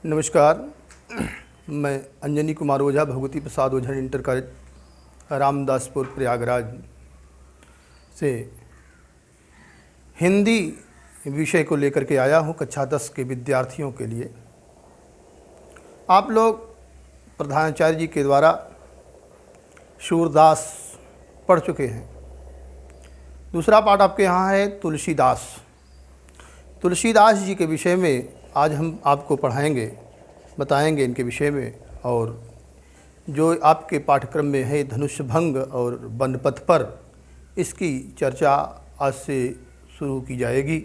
नमस्कार, मैं अंजनी कुमार ओझा, भगवती प्रसाद ओझा inter college Ramdaspur Prayagraj से हिंदी विषय को लेकर के आया हूँ कक्षा 10 के विद्यार्थियों के लिए। आप लोग प्रधानाचार्य जी के द्वारा सूरदास पढ़ चुके हैं। दूसरा पाठ आपके यहाँ है तुलसीदास। तुलसीदास जी के विषय में आज हम आपको बताएंगे इनके विषय में। और जो आपके पाठ्यक्रम में है धनुष भंग और बनपथ पर, इसकी चर्चा आज से शुरू की जाएगी।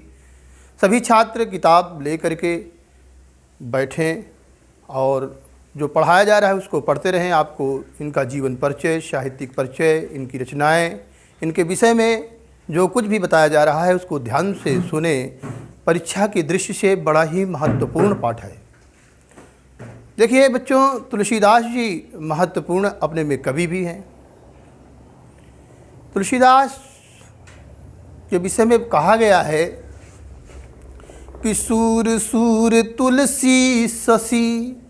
सभी छात्र किताब ले करके बैठें और जो पढ़ाया जा रहा है उसको पढ़ते रहें। आपको इनका जीवन परिचय, साहित्यिक परिचय, इनकी रचनाएं, इनके विषय में जो कुछ भी बताया जा रहा है उसको ध्यान से सुने। परीक्षा की दृष्टि से बड़ा ही महत्वपूर्ण पाठ है। देखिए बच्चों, तुलसीदास जी महत्वपूर्ण अपने में कवि भी हैं। तुलसीदास के विषय में कहा गया है कि सूर सूर तुलसी शशि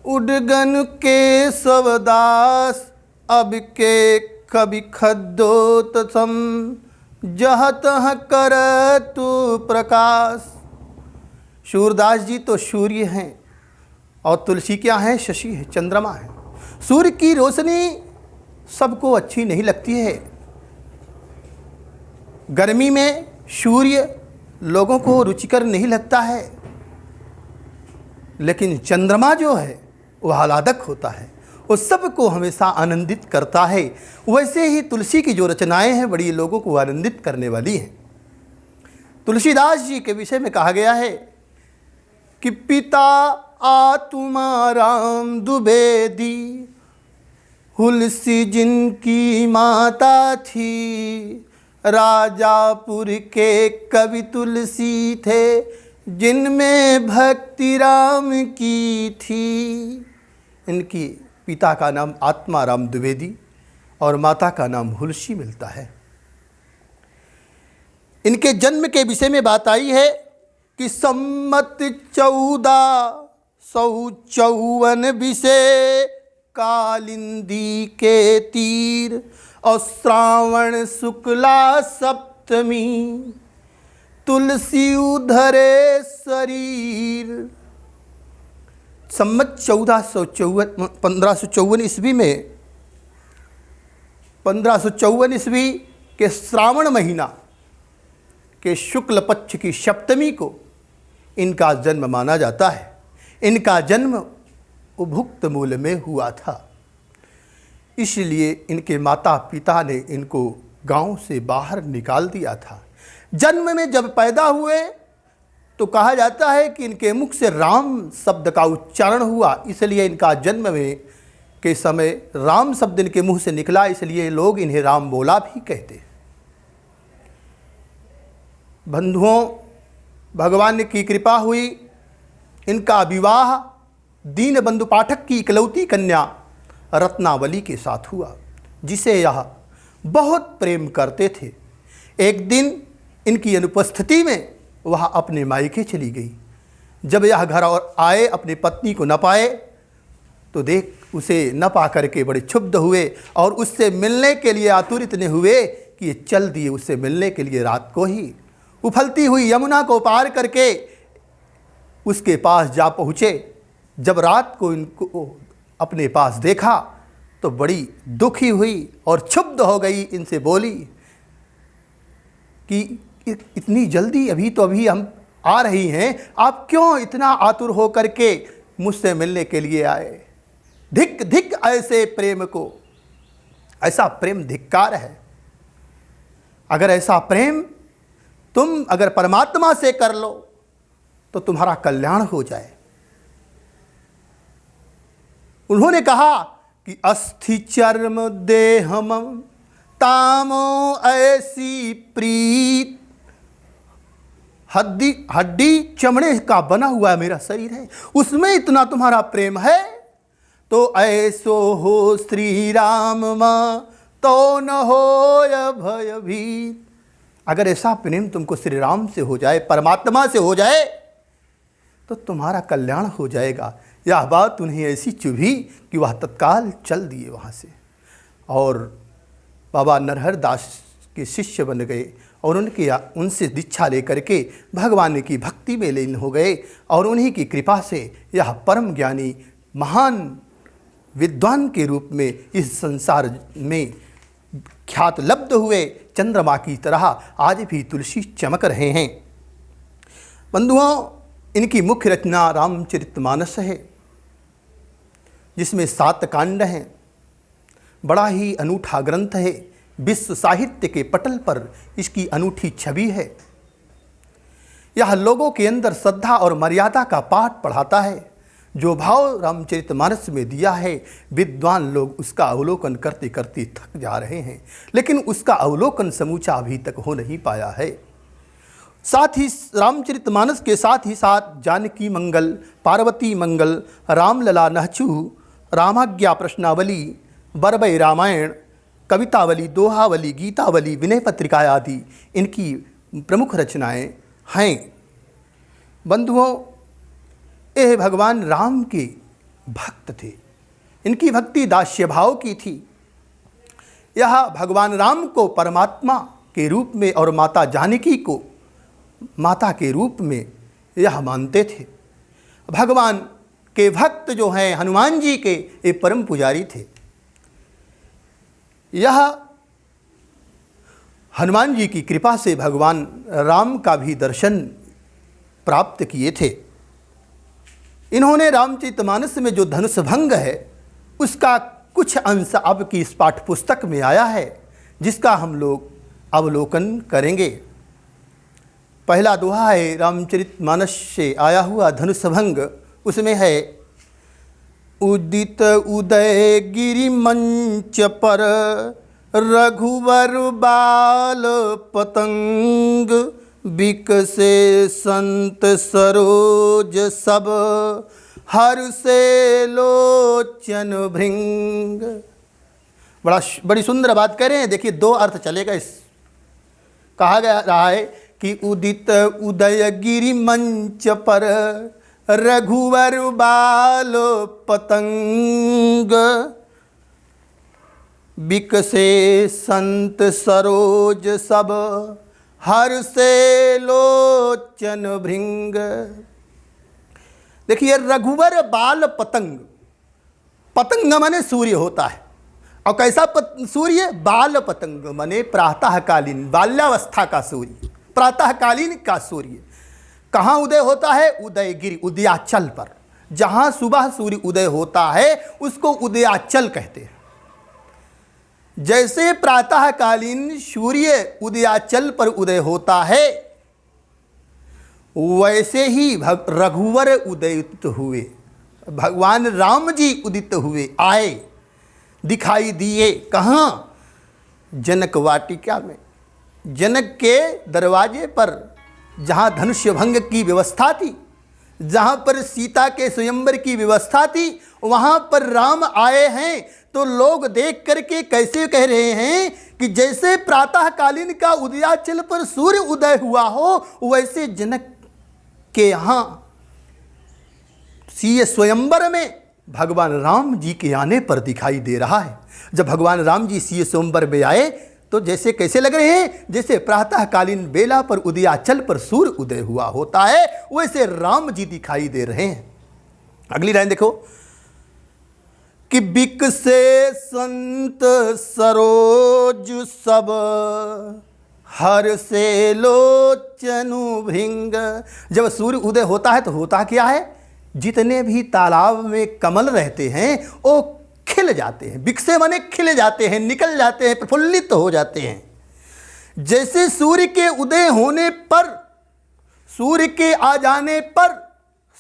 उडगन के सवदास, अब के कवि खद्योतसम जह तह कर तू प्रकाश। सूरदास जी तो सूर्य हैं और तुलसी क्या है? शशि है, चंद्रमा है। सूर्य की रोशनी सबको अच्छी नहीं लगती है। गर्मी में सूर्य लोगों को रुचिकर नहीं लगता है, लेकिन चंद्रमा जो है वह आह्लादक होता है, वो सबको हमेशा आनंदित करता है। वैसे ही तुलसी की जो रचनाएं हैं बड़ी लोगों को आनंदित करने वाली हैं। तुलसीदास जी के विषय में कहा गया है कि पिता आत्माराम द्विवेदी, तुलसी जिनकी माता थी, राजापुर के कवि तुलसी थे, जिनमें भक्ति राम की थी। इनकी पिता का नाम आत्माराम द्विवेदी और माता का नाम तुलसी मिलता है। इनके जन्म के विषय में बात आई है कि सम्मत 1454 विषय कालिंदी के तीर और श्रावण शुक्ला सप्तमी, तुलसी उधरे शरीर। सम्मत 1554 ईस्वी में 1554 ईस्वी के श्रावण महीना के शुक्ल पक्ष की सप्तमी को इनका जन्म माना जाता है। इनका जन्म उभुक्त मूल में हुआ था, इसलिए इनके माता पिता ने इनको गांव से बाहर निकाल दिया था। जन्म में जब पैदा हुए तो कहा जाता है कि इनके मुख से राम शब्द का उच्चारण हुआ, इसलिए इनका जन्म में के समय राम शब्द इनके मुंह से निकला, इसलिए लोग इन्हें राम बोला भी कहते हैं। बंधुओं, भगवान की कृपा हुई, इनका विवाह दीनबंधु पाठक की इकलौती कन्या रत्नावली के साथ हुआ, जिसे यह बहुत प्रेम करते थे। एक दिन इनकी अनुपस्थिति में वह अपने मायके चली गई। जब यह घर और आए, अपनी पत्नी को न पाए तो देख उसे न पा करके बड़े क्षुब्ध हुए और उससे मिलने के लिए आतुर इतने हुए कि ये चल दिए उससे मिलने के लिए। रात को ही उफलती हुई यमुना को पार करके उसके पास जा पहुँचे। जब रात को इनको अपने पास देखा तो बड़ी दुखी हुई और क्षुब्ध हो गई। इनसे बोली कि इतनी जल्दी, अभी हम आ रही हैं, आप क्यों इतना आतुर हो करके मुझसे मिलने के लिए आए? धिक धिक ऐसे प्रेम को। ऐसा प्रेम धिक्कार है। अगर ऐसा प्रेम तुम अगर परमात्मा से कर लो तो तुम्हारा कल्याण हो जाए। उन्होंने कहा कि अस्थि चर्म देहम तामो ऐसी प्रीत, हड्डी चमड़े का बना हुआ मेरा शरीर है, उसमें इतना तुम्हारा प्रेम है तो ऐसो हो श्री राम मां तो न हो भयभीत। अगर ऐसा प्रेम तुमको श्री राम से हो जाए, परमात्मा से हो जाए, तो तुम्हारा कल्याण हो जाएगा। यह बात उन्हें ऐसी चुभी कि वह तत्काल चल दिए वहाँ से और बाबा नरहर दास के शिष्य बन गए और उनसे दीक्षा लेकर के भगवान की भक्ति में लीन हो गए और उन्हीं की कृपा से यह परम ज्ञानी महान विद्वान के रूप में इस संसार में ख्यात लब्ध हुए। चंद्रमा की तरह आज भी तुलसी चमक रहे हैं। बंधुओं, इनकी मुख्य रचना रामचरितमानस है, जिसमें 7 कांड हैं। बड़ा ही अनूठा ग्रंथ है। विश्व साहित्य के पटल पर इसकी अनूठी छवि है। यह लोगों के अंदर श्रद्धा और मर्यादा का पाठ पढ़ाता है। जो भाव रामचरितमानस में दिया है, विद्वान लोग उसका अवलोकन करते करते थक जा रहे हैं, लेकिन उसका अवलोकन समूचा अभी तक हो नहीं पाया है। साथ ही रामचरितमानस के साथ ही साथ जानकी मंगल, पार्वती मंगल, रामलला नहचू, रामाज्ञा प्रश्नावली, बरबई रामायण, कवितावली, दोहावली, गीतावली, विनय पत्रिका आदि इनकी प्रमुख रचनाएं हैं। बंधुओं, यह भगवान राम के भक्त थे। इनकी भक्ति दास्य भाव की थी। यह भगवान राम को परमात्मा के रूप में और माता जानकी को माता के रूप में यह मानते थे। भगवान के भक्त जो हैं हनुमान जी के, ये परम पुजारी थे। यह हनुमान जी की कृपा से भगवान राम का भी दर्शन प्राप्त किए थे। इन्होंने रामचरितमानस में जो धनुष भंग है, उसका कुछ अंश अब की इस पाठ्य पुस्तक में आया है, जिसका हम लोग अवलोकन करेंगे। पहला दोहा है रामचरितमानस से आया हुआ धनुष भंग। उसमें है, उदित उदय गिरि मंच पर रघुवर बाल पतंग, बिकसे संत सरोज सब हर्षे लोचन भृंग। बड़ी सुंदर बात कह रहे हैं। देखिए, 2 अर्थ चलेगा। इस कहा गया रहा है कि उदित उदय गिरि मंच पर रघुवर बाल पतंग, बिकसे संत सरोज सब हर्षे लोचन भृंग। देखिए, रघुवर बाल पतंग, पतंग माने सूर्य होता है। और कैसा सूर्य? बाल पतंग माने प्रातःकालीन, बाल्यावस्था का सूर्य, प्रातःकालीन का सूर्य। कहाँ उदय होता है? उदयगिरि, उदयाचल पर। जहाँ सुबह सूर्य उदय होता है उसको उदयाचल कहते हैं। जैसे प्रातःकालीन सूर्य उदयाचल पर उदय होता है, वैसे ही रघुवर उदित हुए, भगवान राम जी उदित हुए, आए, दिखाई दिए। कहाँ? जनक वाटिका में, जनक के दरवाजे पर, जहाँ धनुष्य भंग की व्यवस्था थी, जहाँ पर सीता के स्वयंवर की व्यवस्था थी, वहाँ पर राम आए हैं। तो लोग देख करके कैसे कह रहे हैं कि जैसे प्रातःकालीन का उदयाचल पर सूर्य उदय हुआ हो, वैसे जनक के यहाँ सीय स्वयंवर में भगवान राम जी के आने पर दिखाई दे रहा है। जब भगवान राम जी सीय स्वयंवर में आए तो जैसे कैसे लग रहे हैं? जैसे प्रातःकालीन बेला पर उदयाचल पर सूर्य उदय हुआ होता है, वैसे राम जी दिखाई दे रहे हैं। अगली लाइन देखो कि बिकसे संत सरोज सब हर्षे लोचनु भृंग। जब सूर्य उदय होता है तो होता क्या है? जितने भी तालाब में कमल रहते हैं वो खिल जाते हैं। बिकसे माने खिल जाते हैं, निकल जाते हैं, प्रफुल्लित हो जाते हैं। जैसे सूर्य के उदय होने पर, सूर्य के आ जाने पर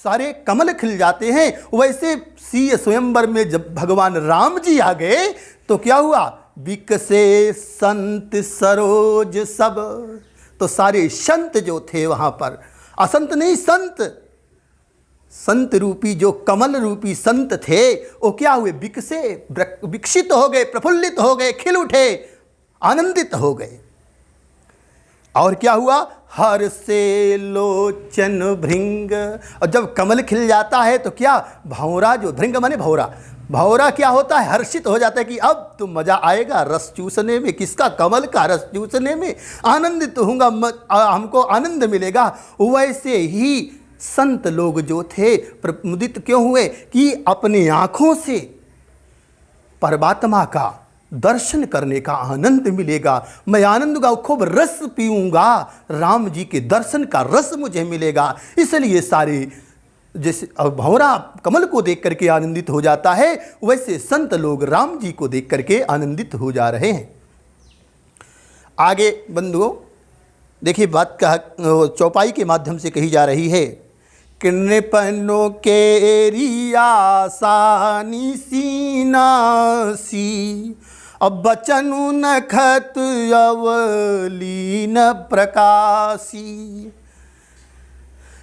सारे कमल खिल जाते हैं, वैसे सीय स्वयंवर में जब भगवान राम जी आ गए तो क्या हुआ? बिकसे संत सरोज सब। तो सारे संत जो थे वहाँ पर, असंत नहीं, संत, संत रूपी जो कमल रूपी संत थे, वो क्या हुए? बिकसे, विकसित हो गए, प्रफुल्लित हो गए, खिल उठे, आनंदित हो गए। और क्या हुआ, हर से लोचन भृंग। और जब कमल खिल जाता है तो क्या, भौरा, जो भृंग माने भौरा, भौरा क्या होता है, हर्षित हो जाता है कि अब तो मजा आएगा रस चूसने में। किसका, कमल का रस चूसने में आनंदित होऊंगा, हमको आनंद मिलेगा। वैसे ही संत लोग जो थे प्रमुदित क्यों हुए कि अपनी आँखों से परमात्मा का दर्शन करने का आनंद मिलेगा। मैं आनंद का खूब रस पीऊंगा, राम जी के दर्शन का रस मुझे मिलेगा। इसलिए सारे, जैसे भौरा कमल को देख करके आनंदित हो जाता है, वैसे संत लोग राम जी को देख करके आनंदित हो जा रहे हैं। आगे बंधुओं देखिए, बात का चौपाई के माध्यम से कही जा रही है कि नृपनो के रियासानी सीनासी, अब बचनु नखत अवलीन प्रकाशी।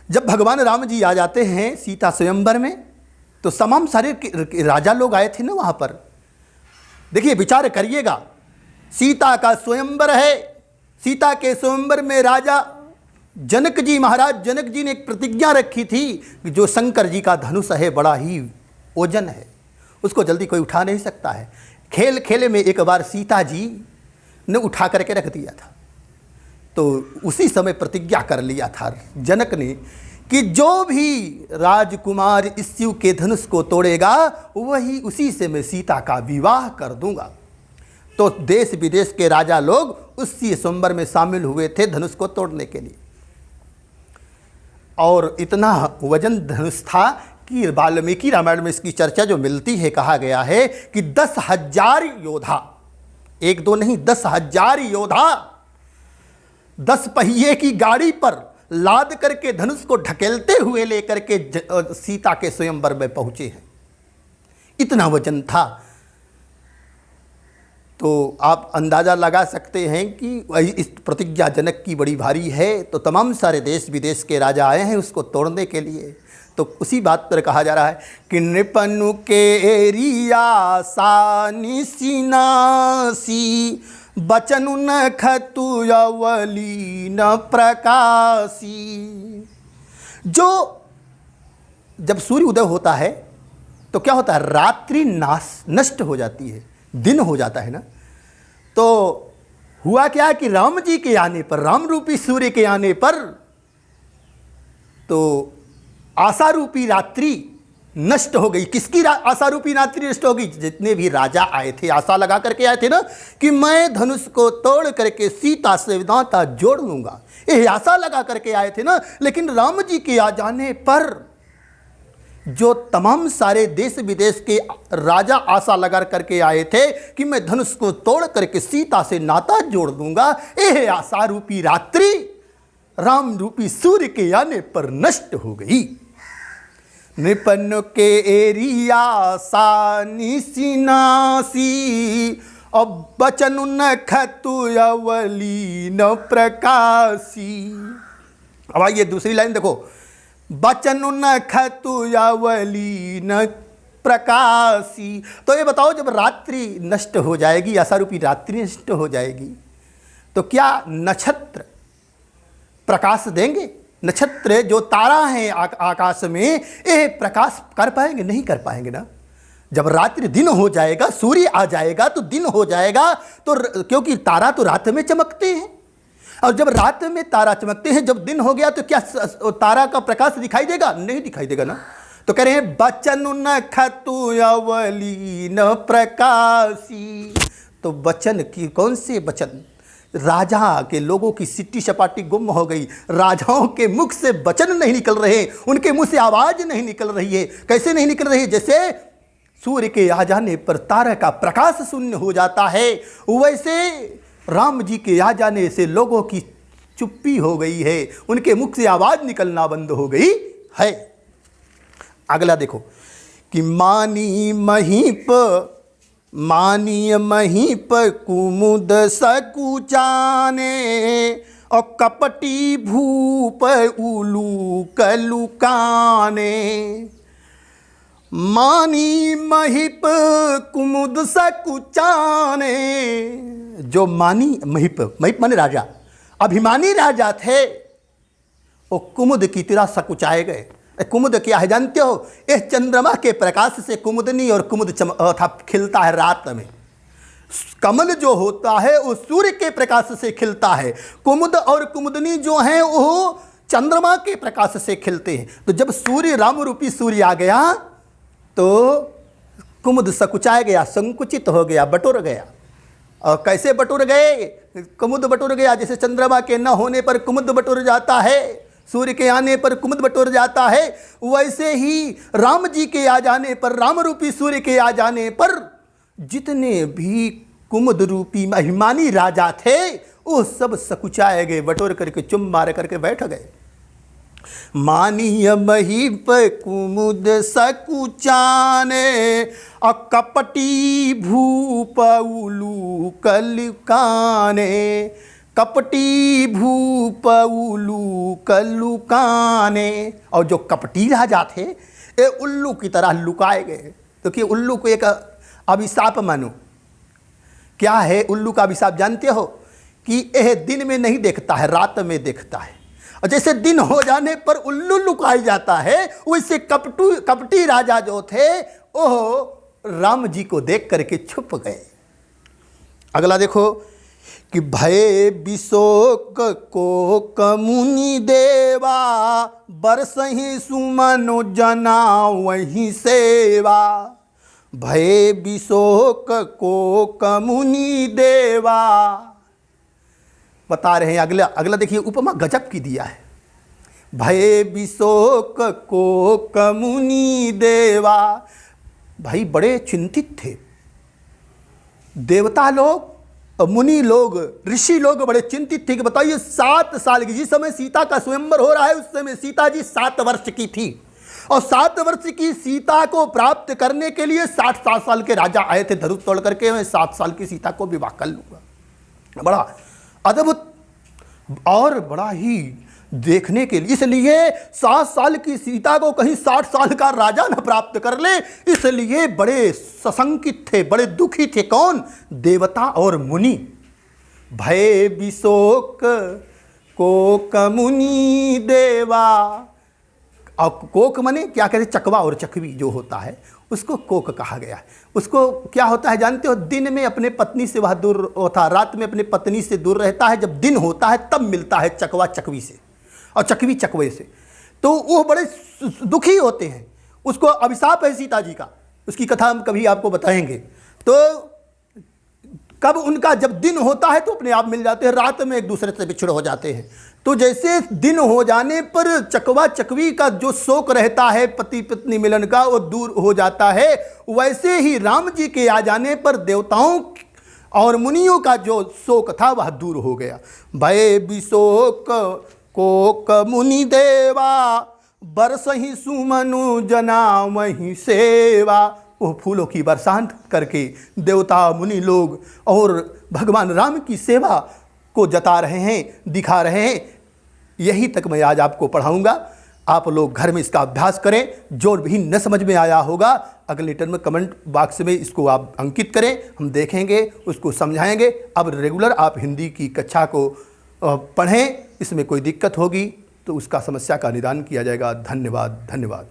जब भगवान राम जी आ जाते हैं सीता स्वयंवर में, तो तमाम सारे राजा लोग आए थे ना वहाँ पर। देखिए विचार करिएगा, सीता का स्वयंवर है, सीता के स्वयंवर में राजा जनक जी, महाराज जनक जी ने एक प्रतिज्ञा रखी थी कि जो शंकर जी का धनुष है बड़ा ही ओजन है, उसको जल्दी कोई उठा नहीं सकता है। खेल खेले में एक बार सीता जी ने उठा करके रख दिया था, तो उसी समय प्रतिज्ञा कर लिया था जनक ने कि जो भी राजकुमार इस शिव के धनुष को तोड़ेगा वही, उसी से मैं सीता का विवाह कर दूंगा। तो देश विदेश के राजा लोग उसी स्वयंवर में शामिल हुए थे धनुष को तोड़ने के लिए। और इतना वजन धनुष था कि वाल्मीकि रामायण में इसकी चर्चा जो मिलती है, कहा गया है कि 10,000 योद्धा, एक दो नहीं 10,000 योद्धा 10 पहिए की गाड़ी पर लाद करके धनुष को ढकेलते हुए लेकर के सीता के स्वयंवर में पहुंचे हैं। इतना वजन था। तो आप अंदाज़ा लगा सकते हैं कि इस प्रतिज्ञा जनक की बड़ी भारी है। तो तमाम सारे देश विदेश के राजा आए हैं उसको तोड़ने के लिए। तो उसी बात पर कहा जा रहा है कि नृपनु के रियासानी सीनासी, बचनु न खतु अवली न प्रकाशी। जो जब सूर्य उदय होता है तो क्या होता है, रात्रि नष्ट हो जाती है, दिन हो जाता है ना। तो हुआ क्या कि राम जी के आने पर, राम रूपी सूर्य के आने पर, तो आशा रूपी रात्रि नष्ट हो गई। किसकी आशा रूपी रात्रि नष्ट हो गई? जितने भी राजा आए थे, आशा लगा करके आए थे ना कि मैं धनुष को तोड़ करके सीता से नाता जोड़ लूंगा, ये आशा लगा करके आए थे ना। लेकिन राम जी के आ जाने पर जो तमाम सारे देश विदेश के राजा आशा लगा करके आए थे कि मैं धनुष को तोड़ करके सीता से नाता जोड़ दूंगा, यह आशा रूपी रात्रि राम रूपी सूर्य के आने पर नष्ट हो गई। नृपन के रियासानी सीनासी, अब बचनु न खतु अवली न प्रकाशी। अब आइए दूसरी लाइन देखो, बचनु न खतु अवली न प्रकाशी। तो ये बताओ, जब रात्रि नष्ट हो जाएगी, आशा रूपी रात्रि नष्ट हो जाएगी, तो क्या नक्षत्र प्रकाश देंगे? नक्षत्र जो तारा है आकाश में, ये प्रकाश कर पाएंगे? नहीं कर पाएंगे ना। जब रात्रि दिन हो जाएगा, सूर्य आ जाएगा तो दिन हो जाएगा। तो क्योंकि तारा तो रात में चमकते हैं, और जब रात में तारा चमकते हैं, जब दिन हो गया तो क्या तारा का प्रकाश दिखाई देगा? नहीं दिखाई देगा ना। तो कह रहे हैं बचनु न खतु अवली न प्रकाशी। तो वचन की, कौन से वचन? राजा के लोगों की सिट्टी सपाटी गुम हो गई, राजाओं के मुख से वचन नहीं निकल रहे, उनके मुंह से आवाज नहीं निकल रही है। कैसे नहीं निकल रही है? जैसे सूर्य के आ जाने पर तारा का प्रकाश शून्य हो जाता है, वैसे राम जी के आ जाने से लोगों की चुप्पी हो गई है, उनके मुख से आवाज निकलना बंद हो गई है। अगला देखो कि मानी महीप, मानिय महीप कुमुद सकुचाने, और कपटी भूप उलूक लुकाने। मानी महीप कुमुद सकुचाने, जो मानी महीप, महीप माने राजा, अभिमानी राजा थे, वो कुमुद की तरह सकुचाए गए। कुमुद क्या है जानते हो? इस चंद्रमा के प्रकाश से कुमुदनी और कुमुद खिलता है रात में। कमल जो होता है वो सूर्य के प्रकाश से खिलता है, कुमुद और कुमुदनी जो हैं वो चंद्रमा के प्रकाश से खिलते हैं। तो जब सूर्य, राम रूपी सूर्य आ गया तो कुमुद सकुचाया गया, संकुचित हो गया, बटुर गया। और कैसे बटुर गए? कुमुद बटुर गया, जैसे चंद्रमा के न होने पर कुमुद बटुर जाता है, सूर्य के आने पर कुमुद बटुर जाता है, वैसे ही राम जी के आ जाने पर, राम रूपी सूर्य के आ जाने पर जितने भी कुमुद रूपी अभिमानी राजा थे वो सब सकुचाए गए, बटोर करके चुम मार करके बैठ गए। मानिय महीप कुमुद सकुचाने, कपटी भूप उलू कलुकाने, कपटी भूप उलू कलुकाने। और जो कपटी राजा थे ये उल्लू की तरह लुकाए गए। तो कि उल्लू को एक अभिशाप मानो। क्या है उल्लू का अभिशाप जानते हो? कि यह दिन में नहीं देखता है, रात में देखता है। और जैसे दिन हो जाने पर उल्लू लुकाई जाता है, वैसे कपटी राजा जो थे वो राम जी को देख करके छुप गए। अगला देखो कि भय विशोक को कमुनि देवा, बरसहि सुमनो जना वही सेवा। भय विशोक को कमुनि देवा, बता रहे हैं। अगला देखिए, उपमा गजब की दिया है। भय विशोक को कमुनि देवा, भाई बड़े चिंतित थे देवता लोग, मुनि लोग, ऋषि लोग बड़े चिंतित थे कि बताइए 7 साल की, जिस समय सीता का स्वयंवर हो रहा है उस समय सीता जी 7 वर्ष की थी, और 7 वर्ष की सीता को प्राप्त करने के लिए 60 साल के राजा आए थे धनुष तोड़ करके, मैं 7 साल की सीता को विवाह कर लूंगा। बड़ा अद्भुत और बड़ा ही देखने के लिए, इसलिए 7 साल की सीता को कहीं 60 साल का राजा न प्राप्त कर ले, इसलिए बड़े सशंकित थे, बड़े दुखी थे। कौन? देवता और मुनि। भय विशोक को कमुनि देवा। और कोक मने क्या कहते? चकवा और चकवी जो होता है उसको कोक कहा गया है। उसको क्या होता है जानते हो? दिन में अपने पत्नी से वह दूर होता, रात में अपने पत्नी से दूर रहता है, जब दिन होता है तब मिलता है चकवा चकवी से और चकवी चकवे से। तो वो बड़े दुखी होते हैं। उसको अभिशाप है सीता जी का, उसकी कथा हम कभी आपको बताएंगे। तो कब उनका जब दिन होता है तो अपने आप मिल जाते हैं, रात में एक दूसरे से बिछड़ हो जाते हैं। तो जैसे दिन हो जाने पर चकवा चकवी का जो शोक रहता है पति पत्नी मिलन का वो दूर हो जाता है, वैसे ही राम जी के आ जाने पर देवताओं और मुनियों का जो शोक था वह दूर हो गया। भय विशोक को कमुनि देवा, बरसहि सुमनु जना वही सेवा। वो फूलों की बरसात करके देवता मुनि लोग और भगवान राम की सेवा को जता रहे हैं, दिखा रहे हैं। यही तक मैं आज आपको पढ़ाऊंगा। आप लोग घर में इसका अभ्यास करें। जो भी न समझ में आया होगा अगले टर्म में कमेंट बॉक्स में इसको आप अंकित करें, हम देखेंगे, उसको समझाएंगे। अब रेगुलर आप हिंदी की कक्षा को पढ़ें। इसमें कोई दिक्कत होगी तो उसका समस्या का निदान किया जाएगा। धन्यवाद, धन्यवाद।